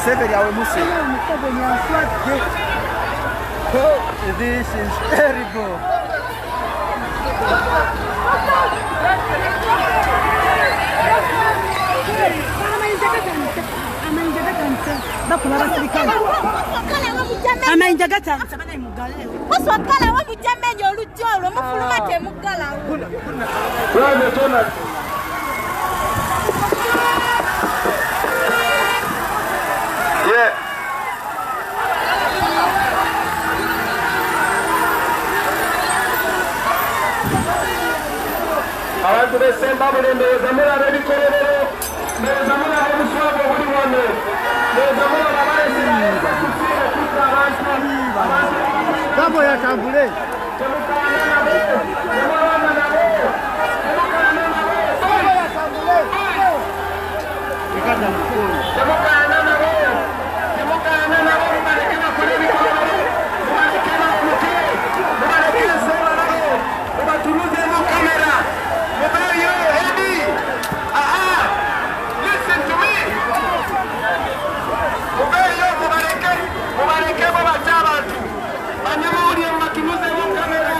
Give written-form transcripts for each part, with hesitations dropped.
Museveni awe Museveni aswadde. Oh, this is terrible. Yeah. Abantu besemba bulembeza mulaba ebikolobero neza mulaba omuswago buli wano neza mulaba abalesera kusiira kutta abantu Kamo yatambule. temukaana nabo temulwana nabo temukaana nabo temukaana nabo temukaana nabo mubaleke bakole ebikolobero mubaleke bakuke mubaleke ensemba nabo mubatuluzemu kamera. Eddie, listen to me. Mubareke babachabantu. Banyamuri matunuze mu kamera.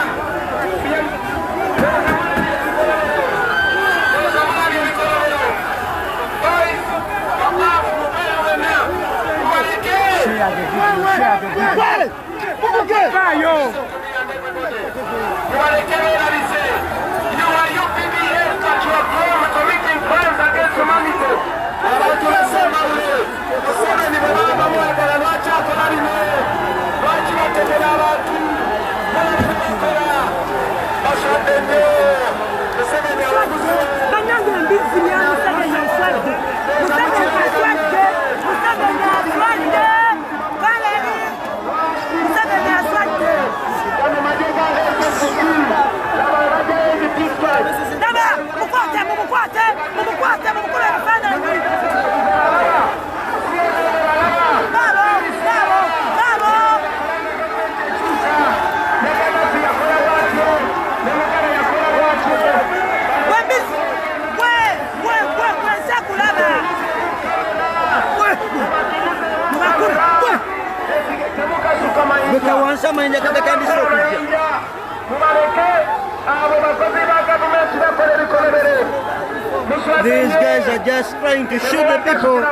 These guys are just trying to shoot the people. They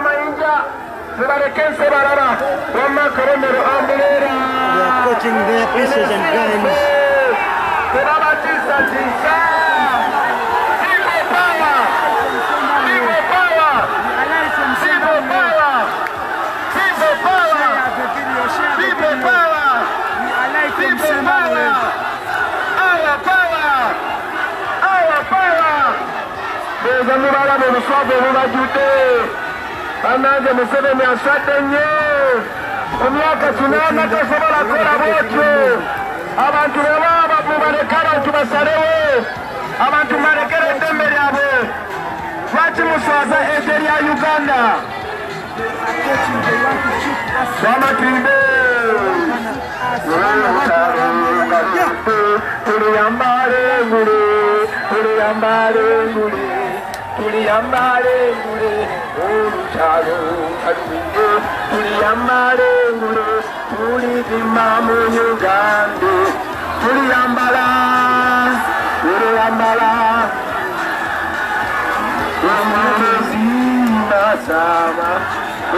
are putting their pieces and guns. Anange Museveni aswadde nnyo emyaka 8 tasobola kukola bwotyo. Abantu baba mubaleke abantu basalewo, abantu balekere eddembe lyabwe. Lwaki muswaza ente lya Uganda? Wamatimbe tuliyambale ngule tuliyambale ngule tuliyambale ngule olukyalo kalubinde tuliyambale ngule tulizimba mu Uganda tuliyambala tuliyambala omulezi nasaba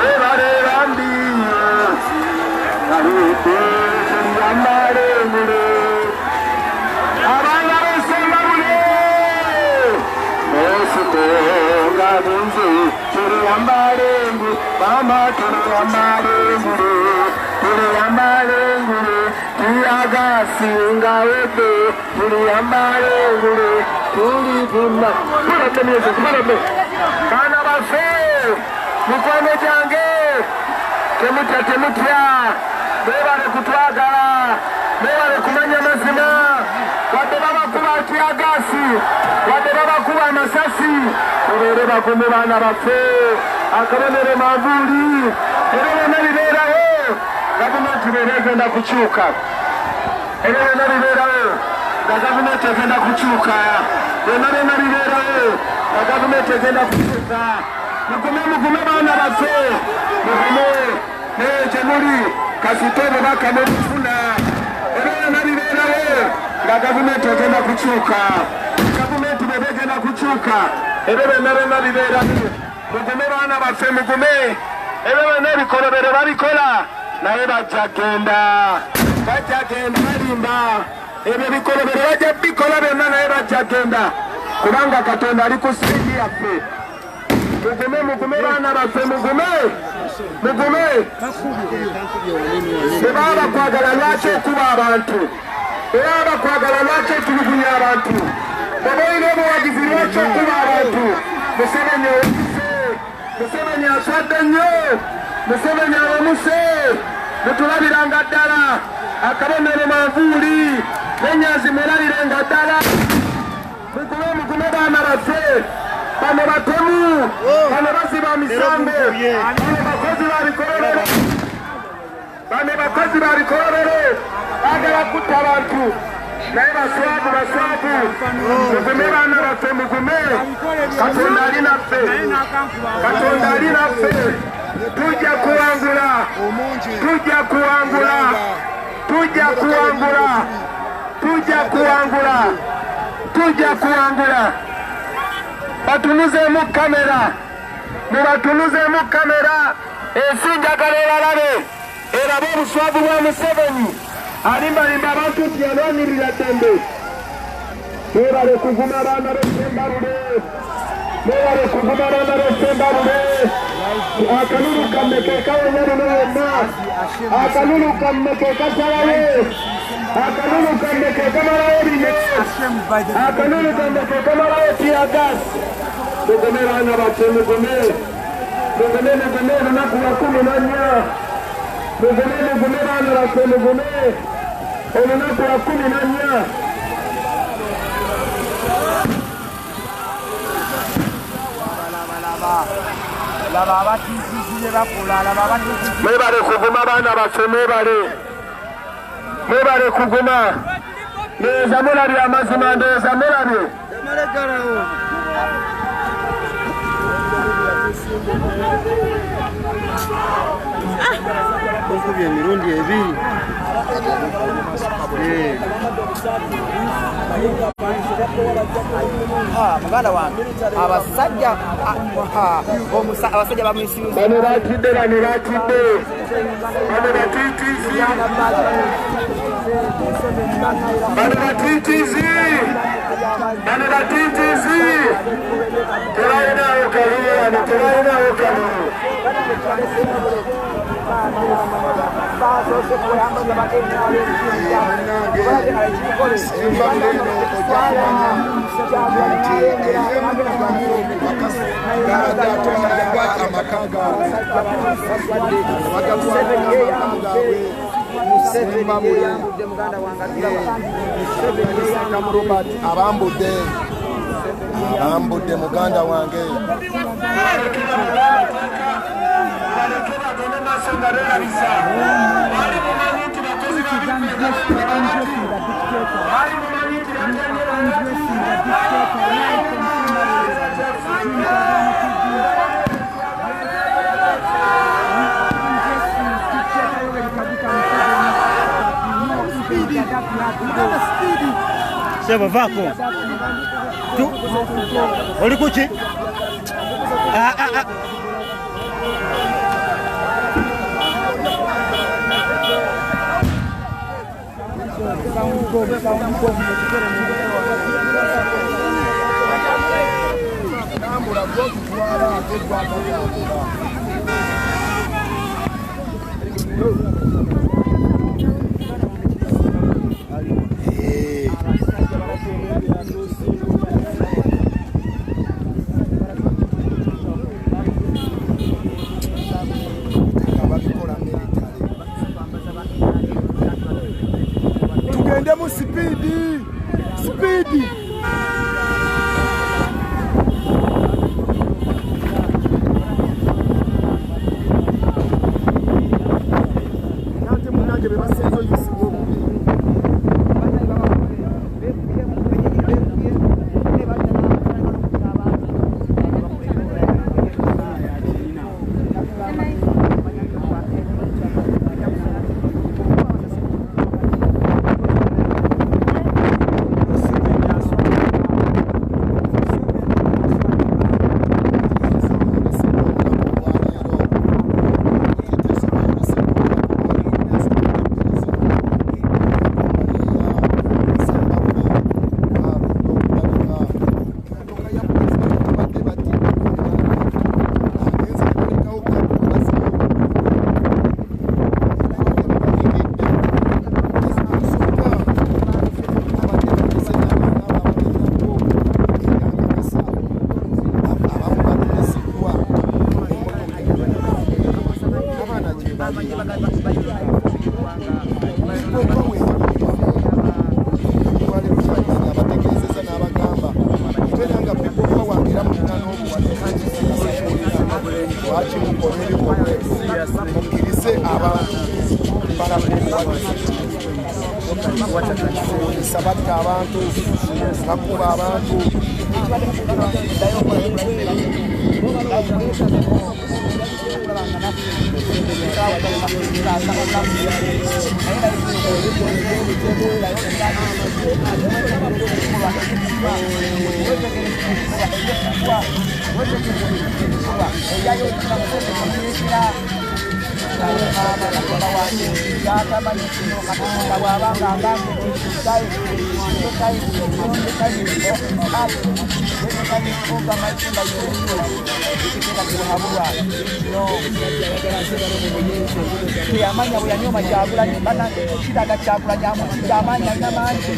ebale bambiyosi kalute tuliyambale ngule abanga besemba bule Osukonga bunze tuliyambale ngule mama tuliyambale ngule tuliyambale ngule tuyagasinga wete tuliyambale ngule tulizimba kulate bana baffe mikono gyange temutya bebale kutwagala bebale kumanya mazima wadde babakuba tyagasi wadde babakuba amasasi tubeere bakume baana baffe akabonero manvuuli ebyo byonna bibeerawo gavumenti beera egenda kukyuka era byonna bibeerawo nga gavumenti egenda kukyuka byonna byonna bibeerawo nga gavumenti egenda kukyuka mugume baana baffe mugume naye gyemuli kasite obubaka mubufuna era byonna bibeerawo nga gavumenti egenda kukyuka gavumenti bweba egenda kukyuka era byonna byonna bibeerawo mugume baana baffe mugume era byonna ebikolobero babikola naye bajja genda balimba ebyo bikolobero bajja bikola byonna naye bajja genda kubanga katonda ali ku siidi yaffe mugume baana baffe mugume tebaba bakwagala lwaki okuba abantu era bakwagala lwaki otulugunya abantu baba olina obuwagizi lwaki okuba abantu Museveni owekise Museveni aswadde nnyo Museveni awemuse mutulabiranga ddala akabonero manvuuli n'enyazi mwerabirenga ddala mugume baana baffe bano batemu bano baziba misango bano bakozi ba bikolobero baagala kutta abantu naye baswavu mugume baana baffe mugume katonda ali naffe tujja kuwangula batunuzeemu kamera mubatunuzeemu kamera ensi njagala eralabe erabe obuswavu bwa Museveni alimbalimba abantu nti yalwanirira ddembe mwebale kuguma baana b'essembabule akalulu kamme ke kawonya luno wonna akalulu kamme ke kasalawo akalulu kamme ke kamalawo bino akalulu kamme ke kamalawo tiyagas mugume baana baffe mugume olunaku lwa 14 mugume baana baffe mugume olunaku lwa 14 mwebale kuguma baana baffe mwebale kuguma ndeeza mulabye amazima ndeeza mulabye okubye emirundi ebiri muganda wange abasajja bamwisimuza bano batidde batiitizi tebalinawo kalulu abambudde muganda wange Seba vako tu oli kuki tugendemu speedi lwaki mukola ebikolwa mukkirize abantu balakuwasa batta abantu bakuba abantu amanya bwe yanyoma kyagulanyi bana kiraga kyagulanyi amanya alina mangi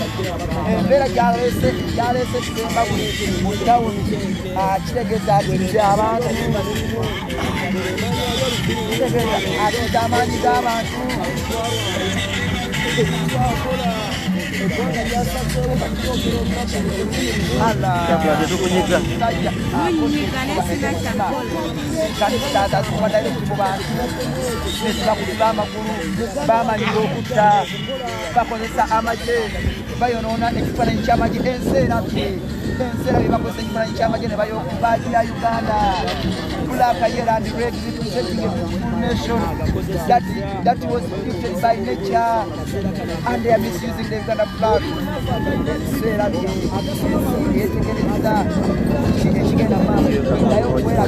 embeera gyaleese kisemba buli mu tawuni kitegeeza atize abantu kitegeeza atize amaanyi g'abantu bamalira okutta bakozesa amagye bayonoona ekifaananyi ky'amagye enseera bebakozesa ekifaananyi ky'amagye ne bayokubaagi ya Uganda black yellow and red representing a full nation that was gifted by nature and they are misusing the Uganda flag. Enseera yetegereza ekigenda maaso naye okuwera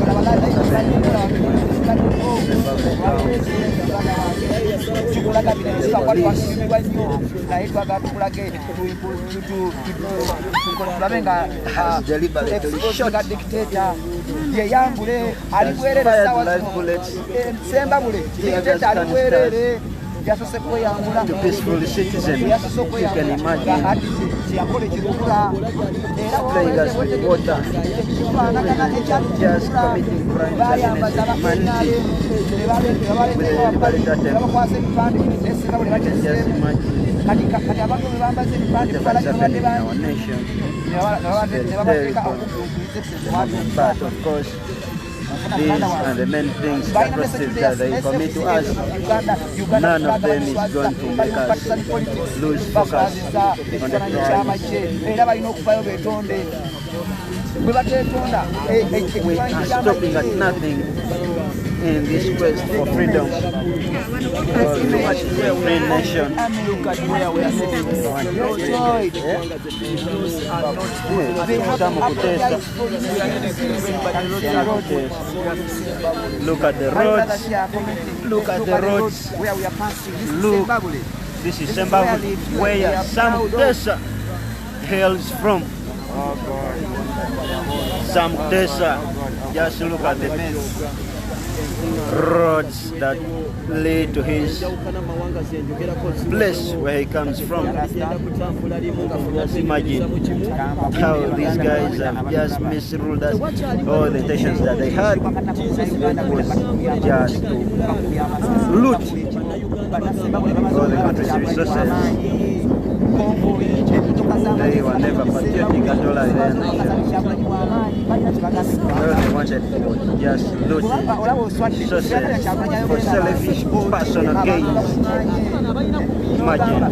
kikulaga binakibakwatwasibwa nnyo naye twagala tukulage tulabe nga exposing a dictator yeyambule ali bwerere sawa semba bule dictator ali bwerere yasose kweyambula yasose okweyambula yakola ekikula era ekifaanagana ekyatuula bayambaza abakenyale babakwasa ebipande nesinga buli bakyesemu kati abantu bwe bambaza ebipande balagibadde bangi ne babateeka These are the main things, the atrocities that they commit to us. None of them is going to make us lose focus on the prize. We are stopping at nothing in this quest for freedom, for a free nation. Look at where we are sitting. Look at the roads. Look at the roads. Where we are passing. Look, this is Zimbabwe, where Sam Tesa hails from. Sam Tesa, just look at the roads that lead to his place where he comes from. Just imagine how these guys have just misruled us. All the intentions that they had was just to loot all the country's resources. They were never patriotic at all as their nation. All they wanted was just looting resources for selfish personal gains. Imagine.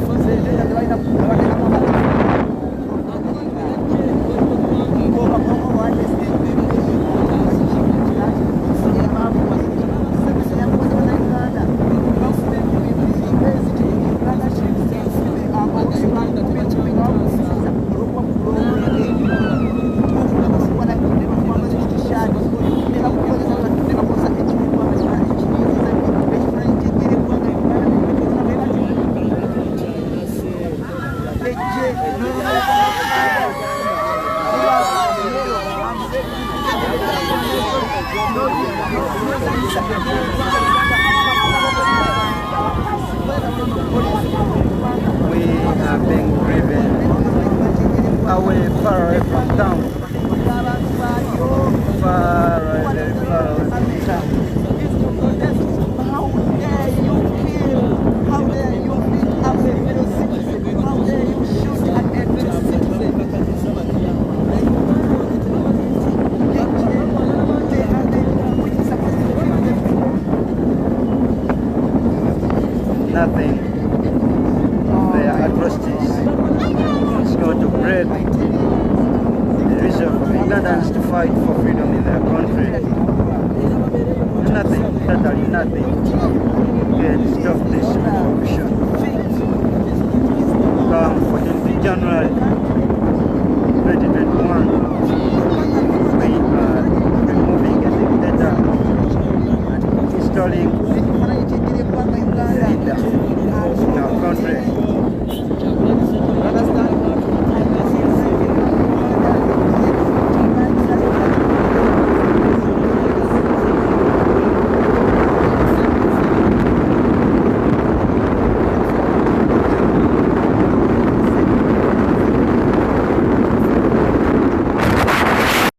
Ugandans to fight for freedom in their country. Nothing, totally nothing can stop this revolution. Come 14th January 2021.